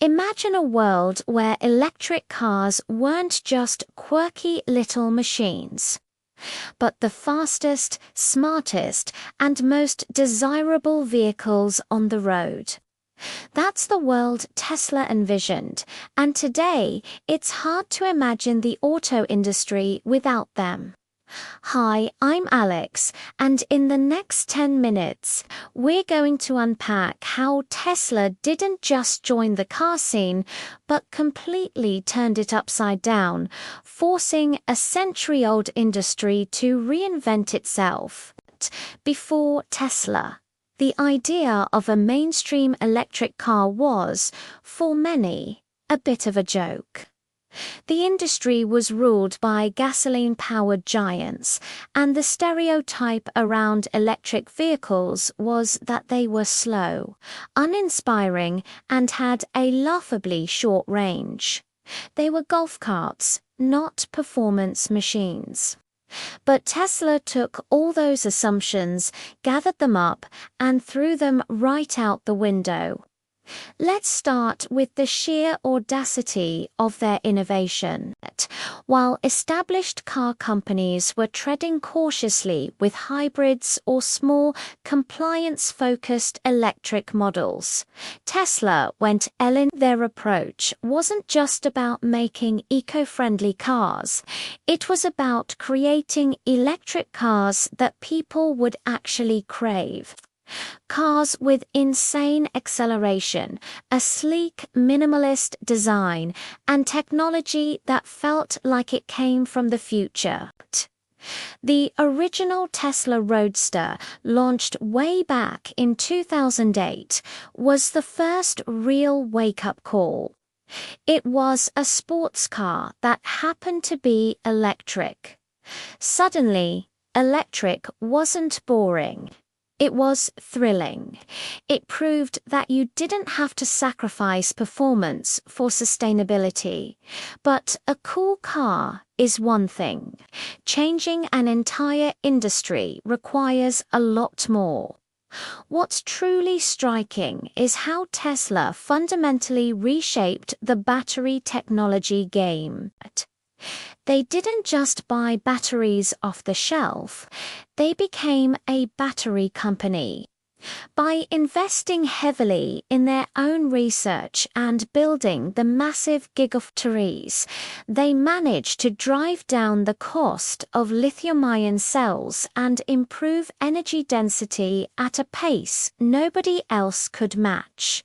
Imagine a world where electric cars weren't just quirky little machines, but the fastest, smartest, and most desirable vehicles on the road. That's the world Tesla envisioned, and today it's hard to imagine the auto industry without them. Hi, I'm Alex, and in the next 10 minutes, we're going to unpack how Tesla didn't just join the car scene, but completely turned it upside down, forcing a century-old industry to reinvent itself. Before Tesla, the idea of a mainstream electric car was, for many, a bit of a joke. The industry was ruled by gasoline-powered giants, and the stereotype around electric vehicles was that they were slow, uninspiring, and had a laughably short range. They were golf carts, not performance machines. But Tesla took all those assumptions, gathered them up, and threw them right out the window. Let's start with the sheer audacity of their innovation. While established car companies were treading cautiously with hybrids or small, compliance-focused electric models, Tesla went Elon. Their approach wasn't just about making eco-friendly cars. It was about creating electric cars that people would actually crave. Cars with insane acceleration, a sleek, minimalist design, and technology that felt like it came from the future. The original Tesla Roadster, launched way back in 2008, was the first real wake-up call. It was a sports car that happened to be electric. Suddenly, electric wasn't boring. It was thrilling. It proved that you didn't have to sacrifice performance for sustainability. But a cool car is one thing. Changing an entire industry requires a lot more. What's truly striking is how Tesla fundamentally reshaped the battery technology game. They didn't just buy batteries off the shelf, they became a battery company. By investing heavily in their own research and building the massive gigafactories, they managed to drive down the cost of lithium-ion cells and improve energy density at a pace nobody else could match.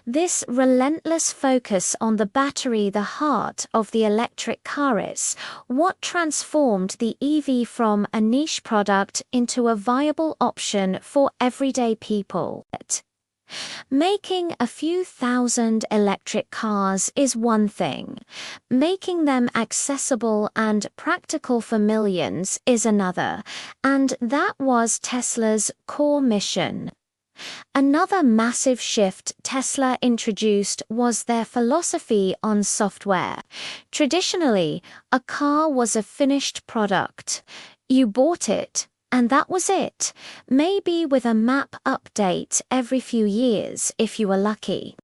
This relentless focus on the battery, the heart of the electric car, is what transformed the EV from a niche product into a viable option for everyday people. Making a few thousand electric cars is one thing. Making them accessible and practical for millions is another, and that was Tesla's core mission. Another massive shift Tesla introduced was their philosophy on software. Traditionally, a car was a finished product. You bought it, and that was it, maybe with a map update every few years if you were lucky.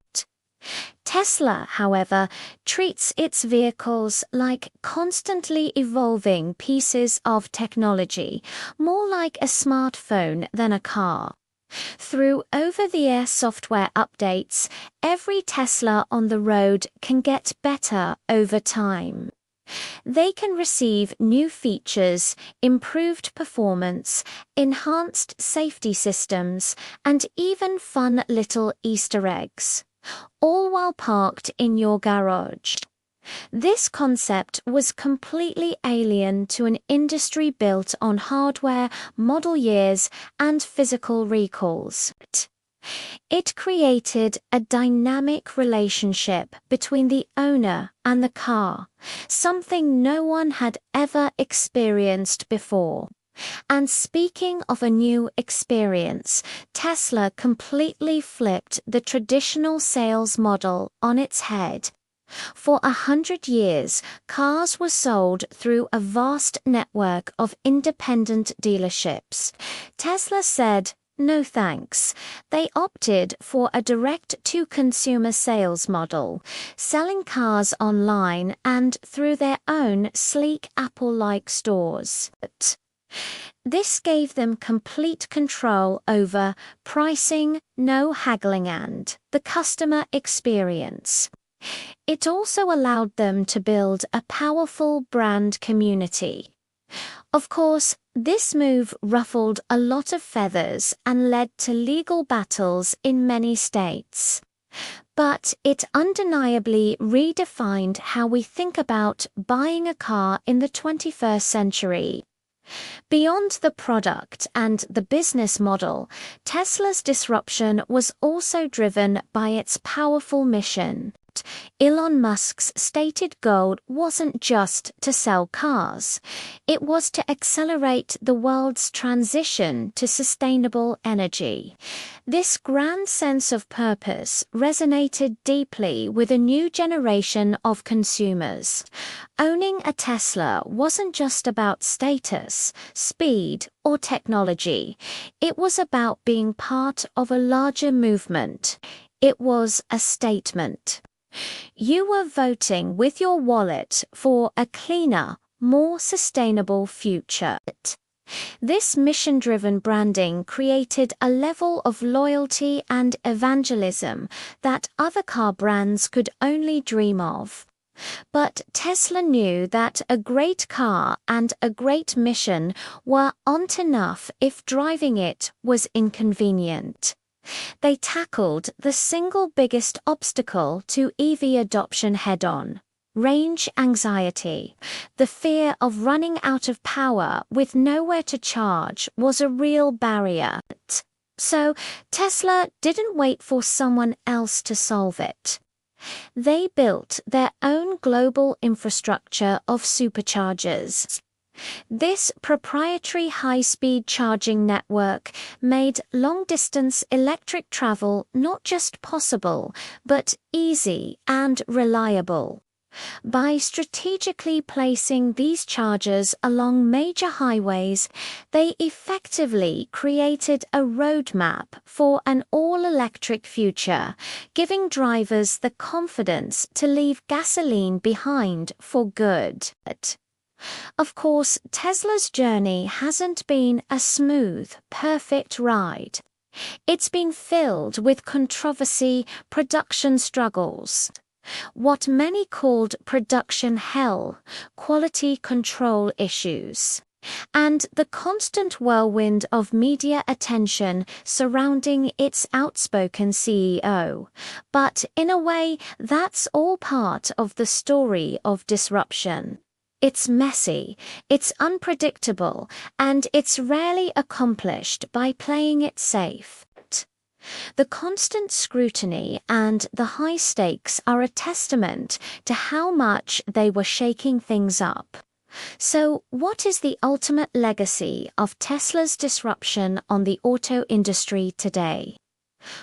Tesla, however, treats its vehicles like constantly evolving pieces of technology, more like a smartphone than a car. Through over-the-air software updates, every Tesla on the road can get better over time. They can receive new features, improved performance, enhanced safety systems, and even fun little Easter eggs, all while parked in your garage. This concept was completely alien to an industry built on hardware, model years, and physical recalls. It created a dynamic relationship between the owner and the car, something no one had ever experienced before. And speaking of a new experience, Tesla completely flipped the traditional sales model on its head. For 100 years, cars were sold through a vast network of independent dealerships. Tesla said, no thanks. They opted for a direct-to-consumer sales model, selling cars online and through their own sleek Apple-like stores. This gave them complete control over pricing, no haggling, and the customer experience. It also allowed them to build a powerful brand community. Of course, this move ruffled a lot of feathers and led to legal battles in many states. But it undeniably redefined how we think about buying a car in the 21st century. Beyond the product and the business model, Tesla's disruption was also driven by its powerful mission. Elon Musk's stated goal wasn't just to sell cars. It was to accelerate the world's transition to sustainable energy. This grand sense of purpose resonated deeply with a new generation of consumers. Owning a Tesla wasn't just about status, speed, or technology. It was about being part of a larger movement. It was a statement. You were voting with your wallet for a cleaner, more sustainable future. This mission-driven branding created a level of loyalty and evangelism that other car brands could only dream of. But Tesla knew that a great car and a great mission aren't enough if driving it was inconvenient. They tackled the single biggest obstacle to EV adoption head-on: range anxiety. The fear of running out of power with nowhere to charge was a real barrier. So Tesla didn't wait for someone else to solve it. They built their own global infrastructure of superchargers. This proprietary high-speed charging network made long-distance electric travel not just possible, but easy and reliable. By strategically placing these chargers along major highways, they effectively created a roadmap for an all-electric future, giving drivers the confidence to leave gasoline behind for good. Of course, Tesla's journey hasn't been a smooth, perfect ride. It's been filled with controversy, production struggles, what many called production hell, quality control issues, and the constant whirlwind of media attention surrounding its outspoken CEO. But in a way, that's all part of the story of disruption. It's messy, it's unpredictable, and it's rarely accomplished by playing it safe. The constant scrutiny and the high stakes are a testament to how much they were shaking things up. So, what is the ultimate legacy of Tesla's disruption on the auto industry today?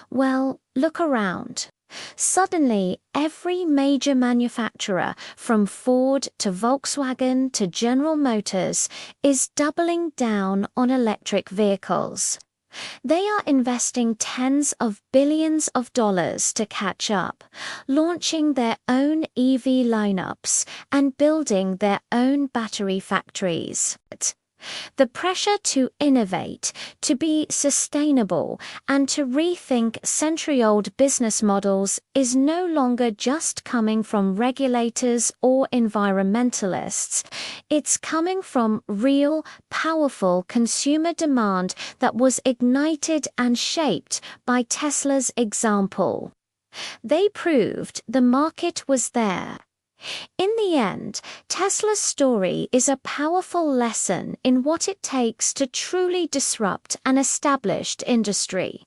Well, look around. Suddenly, every major manufacturer, from Ford to Volkswagen to General Motors, is doubling down on electric vehicles. They are investing tens of billions of dollars to catch up, launching their own EV lineups and building their own battery factories. The pressure to innovate, to be sustainable, and to rethink century-old business models is no longer just coming from regulators or environmentalists. It's coming from real, powerful consumer demand that was ignited and shaped by Tesla's example. They proved the market was there. In the end, Tesla's story is a powerful lesson in what it takes to truly disrupt an established industry.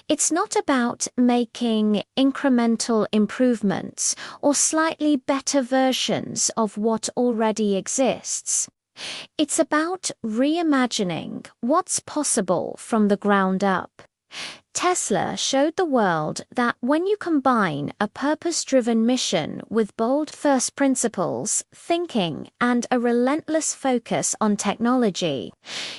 It's not about making incremental improvements or slightly better versions of what already exists. It's about reimagining what's possible from the ground up. Tesla showed the world that when you combine a purpose-driven mission with bold first principles thinking and a relentless focus on technology,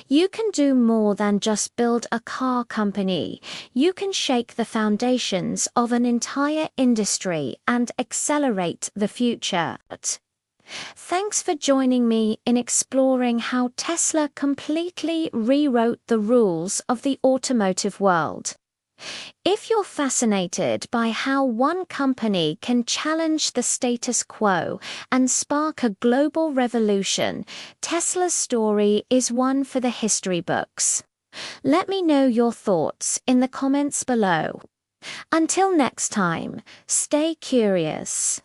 you can do more than just build a car company. You can shake the foundations of an entire industry and accelerate the future. Thanks for joining me in exploring how Tesla completely rewrote the rules of the automotive world. If you're fascinated by how one company can challenge the status quo and spark a global revolution, Tesla's story is one for the history books. Let me know your thoughts in the comments below. Until next time, stay curious.